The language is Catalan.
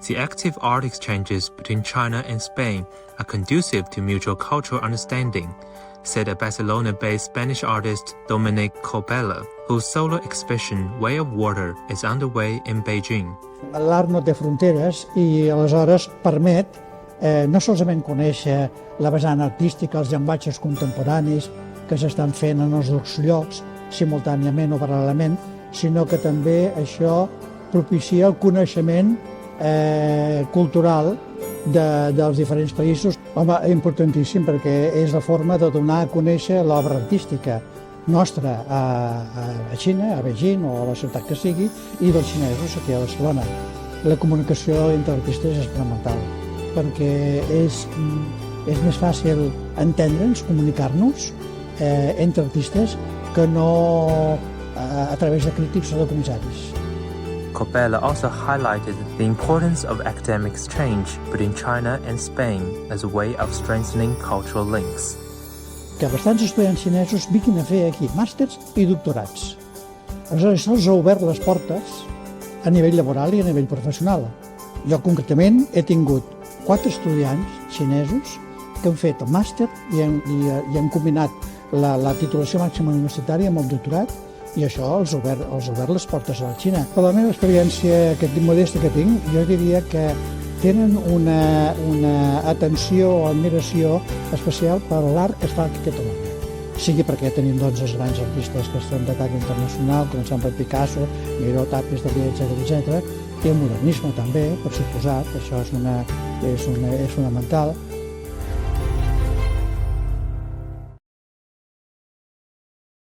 The active art exchanges between China and Spain are conducive to mutual cultural understanding, said a Barcelona-based Spanish artist Dominic Coppola, whose solo exhibition Way of Water is underway in Beijing. L'art no té fronteres i aleshores permet no solament conèixer la vessant artística, els llenguatges contemporanis que s'estan fent en els dos llocs simultàniament o paral·lelament, sinó que també això propicia el coneixement cultural dels diferents països. Home, importantíssim perquè és la forma de donar a conèixer l'obra artística nostra a Xina, a Beijing o a la ciutat que sigui, i dels xinesos aquí a Barcelona. La comunicació entre artistes és fonamental perquè és més fàcil entendre'ns, comunicar-nos entre artistes que no a través de crítics o de comissaris. Coppola also highlighted the importance of academic exchange between China and Spain as a way of strengthening cultural links. Que bastants estudiants xinesos vinguin a fer aquí màsters i doctorats. Aleshores, això els ha obert les portes a nivell laboral i a nivell professional. Jo, concretament, he tingut 4 estudiants xinesos que han fet el màster i han combinat la titulació màxima universitària amb el doctorat, i això els ha obert les portes a la Xina. Per la meva experiència modesta que tinc, jo diria que tenen una atenció o admiració especial per l'art que es fa aquí a Catalunya. Sigui perquè tenim els grans artistes que estan de talla internacional, començant per Picasso, Miró, Tàpies, Dalí, etc. I el modernisme també, per suposat, això és fonamental.